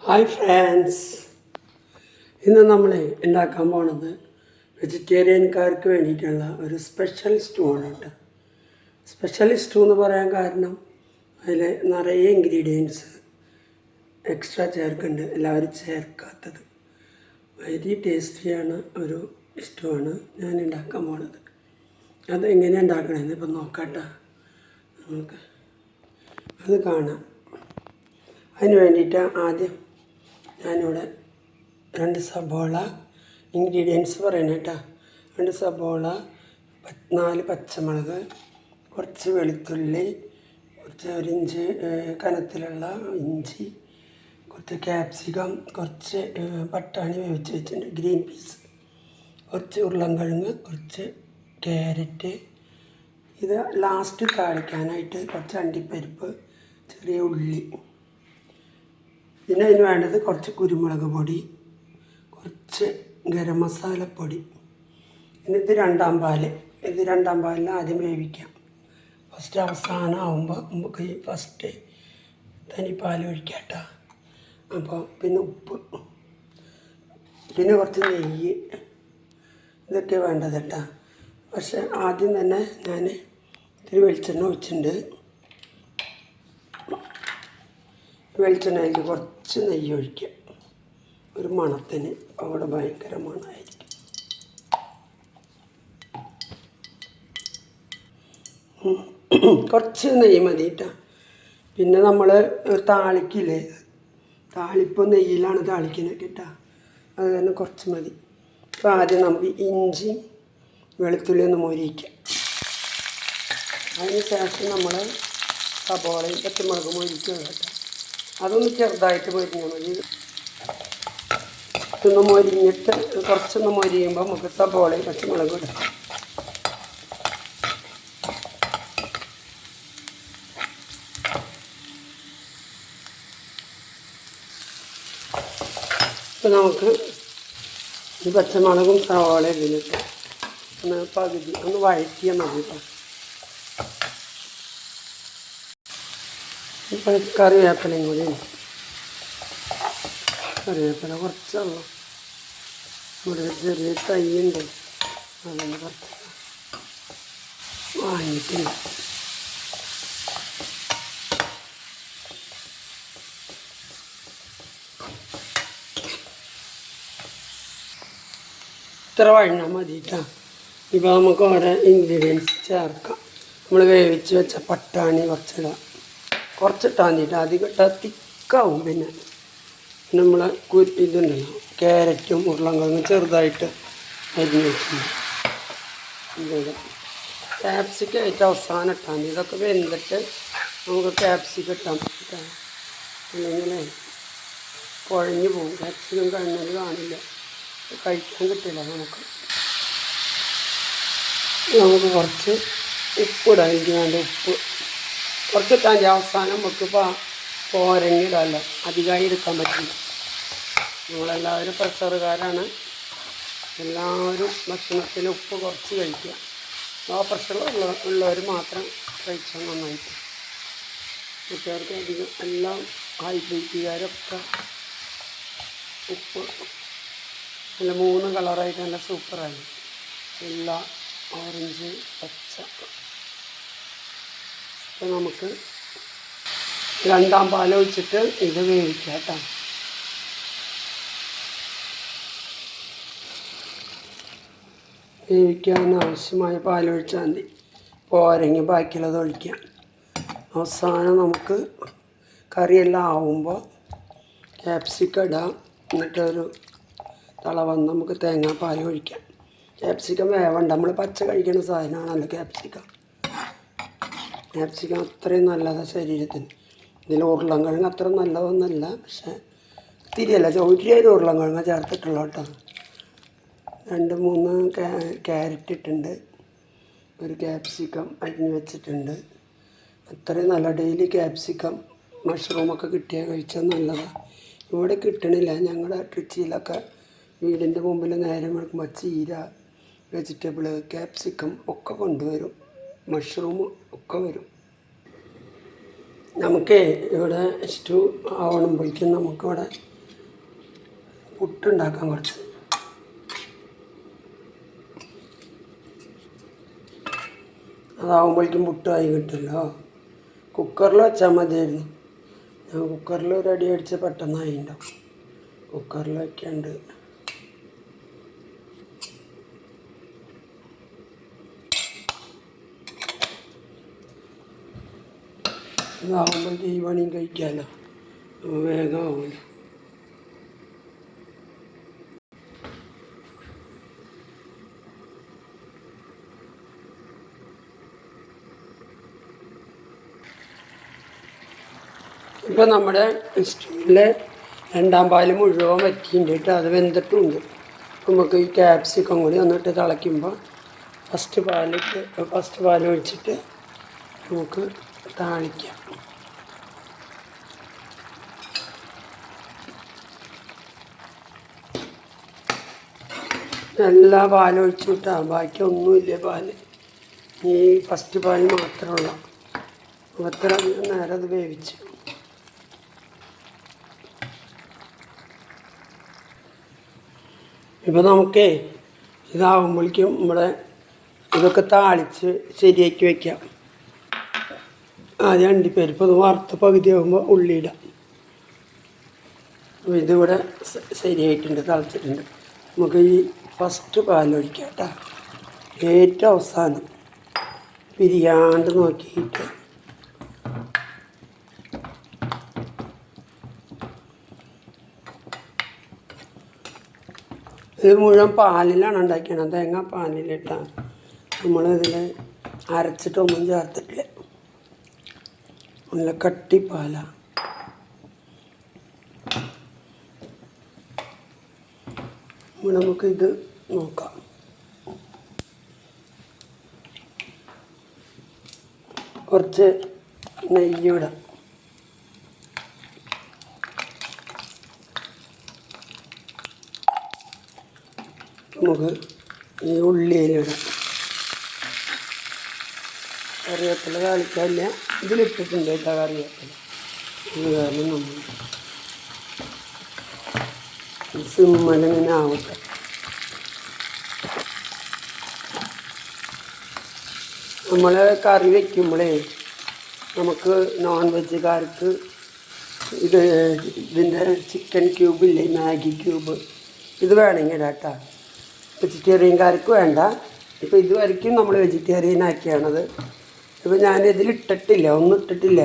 Hi friends, ഇന്ന് നമ്മൾ ഉണ്ടാക്കാൻ പോണത് വെജിറ്റേറിയൻകാർക്ക് വേണ്ടിയിട്ടുള്ള ഒരു സ്പെഷ്യൽ സ്റ്റൂ ആണ് കേട്ടോ. സ്പെഷ്യൽ സ്റ്റൂ എന്ന് പറയാൻ കാരണം അതിൽ നിറയെ ഇൻഗ്രീഡിയൻസ് എക്സ്ട്രാ ചേർക്കുന്നുണ്ട്, എല്ലാവരും ചേർക്കാത്തത്. വെരി ടേസ്റ്റിയാണ് ഒരു സ്റ്റൂ ആണ് ഞാൻ ഉണ്ടാക്കാൻ പോണത്. അത് എങ്ങനെയാണ് ഉണ്ടാക്കണമെന്ന് ഇപ്പം നോക്കാം. നമുക്ക് അത് കാണാം. അതിന് വേണ്ടിയിട്ട് ആദ്യം ഞാനിവിടെ 2 സബോള ഇൻഗ്രീഡിയൻസ് പറയണം കേട്ടോ. 2 സബോള, 4 പച്ചമുളക്, കുറച്ച് വെളുത്തുള്ളി, കുറച്ച് 1 ഇഞ്ച് കനത്തിലുള്ള ഇഞ്ചി, കുറച്ച് ക്യാപ്സിക്കം, കുറച്ച് പട്ടാണി വേവിച്ച് വെച്ചിട്ടുണ്ട്, ഗ്രീൻ പീസ്, കുറച്ച് ഉരുളൻകിഴങ്ങ്, കുറച്ച് ക്യാരറ്റ്. ഇത് ലാസ്റ്റ് താളിക്കാനായിട്ട് കുറച്ച് അണ്ടിപ്പരിപ്പ്, ചെറിയ ഉള്ളി. പിന്നെ അതിന് വേണ്ടത് കുറച്ച് കുരുമുളക് പൊടി, കുറച്ച് ഗരം മസാലപ്പൊടി. പിന്നെ ഇത് രണ്ടാം പാലിൽ ആദ്യം വേവിക്കാം. ഫസ്റ്റ് അവസാനം ആകുമ്പോൾ നമുക്ക് ഫസ്റ്റ് തനിപ്പാൽ ഒഴിക്കാം കേട്ടോ. അപ്പോൾ പിന്നെ ഉപ്പ്, പിന്നെ കുറച്ച് നെയ്യ്, ഇതൊക്കെ വേണ്ടത് കേട്ടോ. പക്ഷേ ആദ്യം തന്നെ ഞാൻ ഇത്തിരി വെളിച്ചെണ്ണ ഒഴിച്ചിട്ടുണ്ട്. വെളിച്ചെണ്ണയിൽ കുറച്ച് നെയ്യ് ഒഴിക്കുക, ഒരു മണത്തിന്. അവിടെ ഭയങ്കര മണമായിരിക്കും. കുറച്ച് നെയ്യ് മതി കേട്ടോ. പിന്നെ നമ്മൾ താളിക്കില്ലേ, താളിപ്പോൾ നെയ്യിലാണ് താളിക്കുന്നത് കേട്ടോ. അത് തന്നെ കുറച്ച് മതി. അപ്പോൾ ആദ്യം നമുക്ക് ഇഞ്ചി വെളുത്തുള്ളി ഒന്ന് മൊരിയിക്കാം. അതിന് ശേഷം നമ്മൾ സബോളയും പച്ചമുളകും മൊരിക്കുക കേട്ടോ. അതൊന്ന് ചെറുതായിട്ട് മൊരിഞ്ഞാൽ മതി. ഇതൊന്ന് മൊരിഞ്ഞിട്ട് കുറച്ചൊന്ന് മൊരിയുമ്പോൾ നമുക്ക് സബോളയും പച്ചമുളകും ഇടാം. ഇപ്പം നമുക്ക് ഈ പച്ചമുളകും സവോളയും ഇതിലിട്ട് ഒന്ന് പകുതി ഒന്ന് വഴറ്റിയാൽ മതി കേട്ടോ. ഇപ്പം കറിവേപ്പിലയും കൂടി, കറിവേപ്പില കുറച്ചുള്ളൂ. ഇവിടെ ചെറിയ തൈയുണ്ട്, അതൊന്ന് കുറച്ച് വാങ്ങിയിട്ടില്ല. ഇത്ര വഴഞ്ഞാൽ മതി കേട്ടോ. ഇപ്പോൾ നമുക്ക് ഓരോ ഇൻഗ്രീഡിയൻസ് ചേർക്കാം. നമ്മൾ വേവിച്ച് വെച്ച പട്ടാണി കുറച്ചിടാം, കുറച്ചിട്ടാൽ മതിയിട്ട്. അധികം ഇട്ടാൽ തിക്കാവും. പിന്നെ നമ്മൾ ഇതുണ്ടല്ലോ, ക്യാരറ്റും ഉരുളൻകിഴങ്ങും ചെറുതായിട്ട് അരിഞ്ഞ് വെച്ചിട്ടുണ്ട്. ഇതിടാം. ക്യാപ്സിക്കം ഏറ്റവും അവസാനം ഇട്ടാൽ മതി. ഇതൊക്കെ വെന്തിട്ട് നമുക്ക് ക്യാപ്സിക്കം ഇട്ടാൽ മതി. അല്ലെങ്കിൽ കുഴഞ്ഞു പോകും. ക്യാപ്സിക്കം കഴിഞ്ഞാൽ കാണില്ല, കഴിക്കാൻ കിട്ടില്ല. നമുക്ക് കുറച്ച് ഉപ്പിടാം. എനിക്ക് വേണ്ട ഉപ്പ് കുറച്ചിട്ടാൽ മതി. അവസാനം നമുക്ക് പോരങ്ങിടാമല്ലോ, അധികമായി എടുക്കാൻ പറ്റില്ല. നമ്മളെല്ലാവരും പ്രഷറുകാരാണ്. എല്ലാവരും ഭക്ഷണത്തിൽ ഉപ്പ് കുറച്ച് കഴിക്കുക. ലോ പ്രഷർ ഉള്ളവർ മാത്രം കഴിച്ചാൽ നന്നായിട്ട്. മറ്റവർക്ക് അധികം എല്ലാം ഹൈ ബിപിക്കാരൊക്കെ ഉപ്പ് നല്ല 3 കളറായിട്ട് നല്ല സൂപ്പറായി. എല്ലാ ഓറഞ്ച്, പച്ച. ഇപ്പം നമുക്ക് രണ്ടാം പാൽ ഒഴിച്ചിട്ട് ഇത് വേവിക്കാം കേട്ടോ. വേവിക്കാൻ ആവശ്യമായ പാലൊഴിച്ചാൽ മതി. പോരെങ്കിൽ ബാക്കിയുള്ളത് ഒഴിക്കാം. അവസാനം നമുക്ക് കറിയെല്ലാം ആവുമ്പോൾ ക്യാപ്സിക്കം ഇടാം. എന്നിട്ടൊരു തള വന്ന് നമുക്ക് തേങ്ങാപ്പാൽ ഒഴിക്കാം. ക്യാപ്സിക്കം വേവണ്ട, നമ്മൾ പച്ച കഴിക്കുന്ന സാധനമാണല്ലോ ക്യാപ്സിക്കം. ക്യാപ്സിക്കം അത്രയും നല്ലതാണ് ശരീരത്തിന്. ഇതിൽ ഉരുളൻകിഴങ്ങ് അത്ര നല്ലതൊന്നുമല്ല, പക്ഷേ തിരിയല്ല, ഒരു ഉരുളൻകിഴങ്ങ് ചേർത്തിട്ടുള്ളൂ കേട്ടോ. 2-3 ക്യാരറ്റ് ഇട്ടുണ്ട്, ഒരു ക്യാപ്സിക്കം അരിഞ്ഞ് വെച്ചിട്ടുണ്ട്. അത്രയും നല്ല. ഡെയിലി ക്യാപ്സിക്കം മഷ്റൂമൊക്കെ കിട്ടിയാൽ കഴിച്ചാൽ നല്ലതാണ്. ഇവിടെ കിട്ടണില്ല. ഞങ്ങളുടെ ട്രിച്ചിയിലൊക്കെ വീടിൻ്റെ മുമ്പിൽ നേരം വെക്കുമ്പോൾ ചീര, വെജിറ്റബിൾ, ക്യാപ്സിക്കം ഒക്കെ കൊണ്ടുവരും, മഷ്റൂം ഒക്കെ വരും. നമുക്ക് ഇവിടെ സ്റ്റൂ ആവണമ്പോഴേക്കും നമുക്കിവിടെ പുട്ടുണ്ടാക്കാം കുറച്ച്. അതാവുമ്പോഴേക്കും പുട്ടായി കിട്ടുമല്ലോ. കുക്കറിൽ വെച്ചാൽ മതിയായിരുന്നു. ഞാൻ കുക്കറിൽ റെഡി അടിച്ച് പെട്ടെന്നായി ഉണ്ടാവും. കുക്കറിൽ വയ്ക്കാണ്ട് ഇതാവുമ്പോഴേക്കും ഈ പണിയും കഴിക്കാമല്ലോ, വേഗം ആവുമല്ലോ. ഇപ്പോൾ നമ്മുടെ സ്റ്റൂവിലെ 2ാം പാല് മുഴുവൻ വറ്റിയിട്ട് അത് വെന്തിട്ടുണ്ട്. നമുക്ക് ഈ ക്യാപ്സിക്കം കൂടി ഒന്നിട്ട് തിളയ്ക്കുമ്പോൾ ഫസ്റ്റ് പാൽ ഒഴിച്ചിട്ട് നമുക്ക് താളിക്കാം. എല്ലാ പാലും ഒഴിച്ചു വിട്ടാൽ ബാക്കി ഒന്നുമില്ല. പാല് ഈ ഫസ്റ്റ് പാൽ മാത്രമുള്ള അത്ര നേരം അത് വേവിച്ചു. ഇപ്പോൾ നമുക്കേ ഇതാവുമ്പോഴേക്കും നമ്മുടെ ഇതൊക്കെ താളിച്ച് ശരിയാക്കി വയ്ക്കാം. ആദ്യം അണ്ടിപ്പരിപ്പ് ഒന്ന് വറുത്ത് പകുതിയാകുമ്പോൾ ഉള്ളിയിടാം. ഇതിവിടെ ശരിയായിട്ടുണ്ട്, തിളച്ചിട്ടുണ്ട്. നമുക്ക് ഈ ഫസ്റ്റ് പാലൊഴിക്കാം കേട്ടോ. ഏറ്റവും അവസാനം പിരിയാണ്ട് നോക്കിയിട്ട് ഇത് മുഴുവൻ പാലിലാണ് ഉണ്ടാക്കിയത്. തേങ്ങ പാലിലിട്ടാണ്. നമ്മളിതിൽ അരച്ചിട്ടൊന്നും ചേർത്തിട്ടില്ല. നല്ല കട്ടിപ്പാലാണ്. നമുക്കിത് നോക്കാം. കുറച്ച് നെയ്യിടാം. നമുക്ക് ഈ ഉള്ളിയിലിടാം. കറിവേപ്പില താളിക്കാനില്ല, ഇതിലിട്ടിട്ടുണ്ട് കേട്ടോ കറിവേപ്പില. ഇത് കാരണം നമ്മൾ സിമ്മലിങ്ങനെ ആവട്ടെ. നമ്മൾ കറി വയ്ക്കുമ്പോഴേ നമുക്ക് നോൺ വെജുകാർക്ക് ഇതിൻ്റെ ചിക്കൻ ക്യൂബില്ലേ, മാഗി ക്യൂബ്, ഇത് വേണമെങ്കിൽ കേട്ടോ. വെജിറ്റേറിയൻകാർക്ക് വേണ്ട. ഇപ്പോൾ ഇതുവരെയ്ക്കും നമ്മൾ വെജിറ്റേറിയൻ ആക്കിയാണത്. ഇപ്പോൾ ഞാനിതിലിട്ടിട്ടില്ല, ഒന്നും ഇട്ടിട്ടില്ല.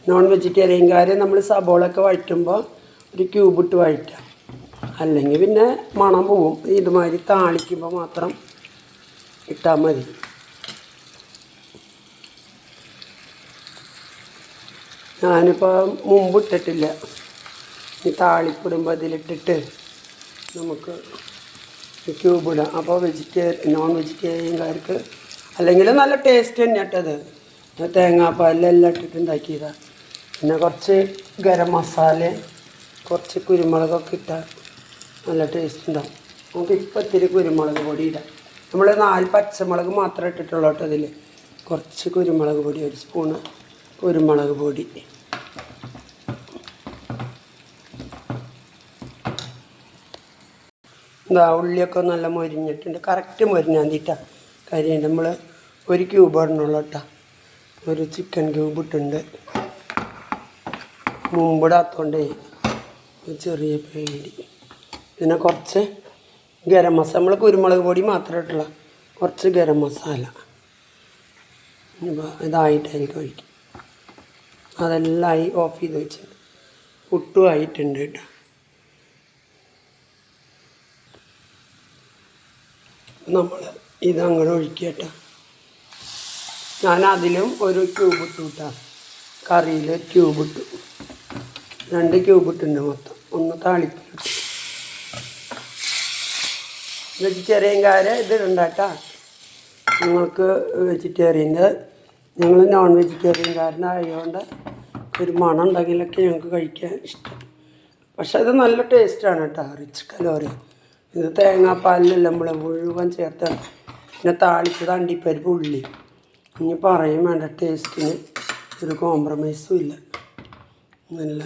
നോൺ വെജിറ്റേറിയൻകാർ നമ്മൾ സബോളൊക്കെ വഴറ്റുമ്പോൾ ഒരു ക്യൂബ് ഇട്ട് വഴറ്റാം. അല്ലെങ്കിൽ പിന്നെ മണം പോവും. ഇതുമാതിരി താളിക്കുമ്പോൾ മാത്രം ഇട്ടാൽ മതി. ഞാനിപ്പോൾ മുമ്പ് ഇട്ടിട്ടില്ല. ഈ താളിപ്പിടുമ്പോൾ ഇതിലിട്ടിട്ട് നമുക്ക് ക്യൂബ് ഇടാം. അപ്പോൾ നോൺ വെജിറ്റേറിയൻകാർക്ക് അല്ലെങ്കിൽ നല്ല ടേസ്റ്റ് തന്നെ ഇട്ടത്. തേങ്ങാപ്പാലെല്ലാം ഇട്ടിട്ട് ഉണ്ടാക്കിയതാണ്. പിന്നെ കുറച്ച് ഗരം മസാല, കുറച്ച് കുരുമുളകൊക്കെ ഇട്ടാൽ നല്ല ടേസ്റ്റ് ഉണ്ടാവും. നമുക്ക് ഇപ്പം ഇത്തിരി കുരുമുളക് പൊടി ഇടാം. നമ്മൾ 4 പച്ചമുളക് മാത്രമേ ഇട്ടിട്ടുള്ളൂ കേട്ടോ. അതിൽ കുറച്ച് കുരുമുളക് പൊടി, 1 സ്പൂണ് കുരുമുളക് പൊടി. എന്താ ഉള്ളിയൊക്കെ നല്ല മൊരിഞ്ഞിട്ടുണ്ട്. കറക്റ്റ് മൊരിഞ്ഞാന്തിട്ടാണ് കാര്യം. നമ്മൾ 1 ക്യൂബ് ഇടണുള്ളൂ കേട്ടോ. 1 ചിക്കൻ ക്യൂബ് ഇട്ടുണ്ട്. മുമ്പിടാത്തോണ്ടേ ചെറിയ പേടി. പിന്നെ കുറച്ച് ഗരം മസാല, നമ്മൾ കുരുമുളക് പൊടി മാത്രമേ ഇട്ടുള്ള, കുറച്ച് ഗരം മസാല. ഇനിയിപ്പോൾ ഇതായിട്ടായിരിക്കും ഒഴിക്കും. അതെല്ലാം ആയി ഓഫ് ചെയ്ത് വെച്ചിട്ടുണ്ട്. പുട്ടും ആയിട്ടുണ്ട് കേട്ടോ. നമ്മൾ ഇതങ്ങനെ ഒഴിക്കുക കേട്ടോ. ഞാൻ അതിലും 1 ക്യൂബ് ഇട്ടു കേട്ടോ. കറിയിൽ ക്യൂബ് ഇട്ടു. 2 ക്യൂബ് ഇട്ടുണ്ട് മൊത്തം. 1 താളിപ്പിലിട്ടു. വെജിറ്റേറിയൻകാരെ ഇതിടണ്ട കേട്ടോ. നിങ്ങൾക്ക് വെജിറ്റേറിയൻ്റെ, ഞങ്ങൾ നോൺ വെജിറ്റേറിയൻകാരനായതുകൊണ്ട് ഒരു മണം ഉണ്ടെങ്കിലൊക്കെ ഞങ്ങൾക്ക് കഴിക്കാൻ ഇഷ്ടം. പക്ഷെ ഇത് നല്ല ടേസ്റ്റാണ് കേട്ടോ. Rich calorie. ഇത് തേങ്ങാപ്പാലിലല്ല നമ്മൾ മുഴുവൻ ചേർത്ത്. പിന്നെ താളിച്ചത് അണ്ടിപ്പരിപ്പ്, ഉള്ളി. ഇനി പറയും വേണ്ട, ടേസ്റ്റിന് ഒരു കോംപ്രമൈസും ഇല്ല. നല്ല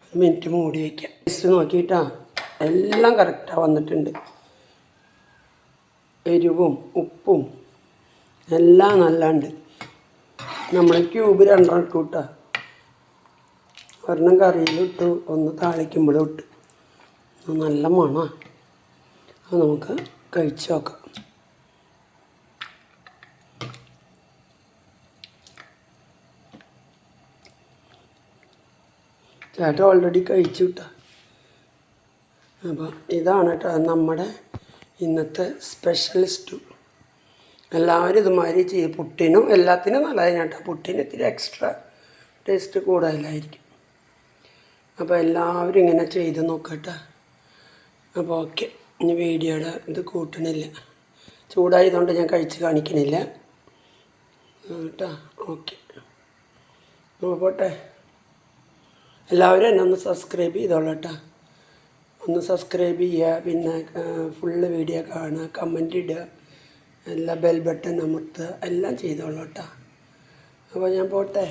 1 മിനിറ്റ് മൂടി വയ്ക്കാം. ടേസ്റ്റ് നോക്കിയിട്ടാണ് എല്ലാം കറക്റ്റാണ് വന്നിട്ടുണ്ട്. എരിവും ഉപ്പും എല്ലാം നല്ലതുണ്ട്. നമ്മൾ ക്യൂബ് 2 ഇട്ടു കേട്ടോ. ഒരെണ്ണം കറിയിലിട്ടു, ഒന്ന് താളിക്കുമ്പോഴും ഇട്ടു. നല്ല മണമാണ്. അത് നമുക്ക് കഴിച്ച് നോക്കാം. ചേട്ടൻ ഓൾറെഡി കഴിച്ചു കിട്ടാം. അപ്പോൾ ഇതാണ് കേട്ടോ നമ്മുടെ ഇന്നത്തെ സ്പെഷ്യലിസ്റ്റു. എല്ലാവരും ഇതുമാതിരി ചെയ്യും. പുട്ടിനും എല്ലാത്തിനും നല്ലതാണ് കേട്ടോ. പുട്ടിന് ഇത്തിരി എക്സ്ട്രാ ടേസ്റ്റ് കൂടുതലായിരിക്കും. അപ്പോൾ എല്ലാവരും ഇങ്ങനെ ചെയ്ത് നോക്കട്ടെ. അപ്പോൾ ഓക്കെ, ഇനി വീഡിയോയുടെ ഇത് കൂട്ടണില്ല, ചൂടായതുകൊണ്ട് ഞാൻ കഴിച്ച് കാണിക്കണില്ല കേട്ടോ. ഓക്കെ, അപ്പോൾ പോട്ടെ. എല്ലാവരും എന്നെ ഒന്ന് സബ്സ്ക്രൈബ് ചെയ്തോളൂ കേട്ടോ. ഒന്ന് സബ്സ്ക്രൈബ് ചെയ്യുക, പിന്നെ ഫുള്ള് വീഡിയോ കാണുക, കമൻറ്റ് ഇടുക, എല്ലാ ബെൽ ബട്ടൺ അമർത്തുക, എല്ലാം ചെയ്തോളൂ കേട്ടോ. അപ്പോൾ ഞാൻ പോട്ടെ.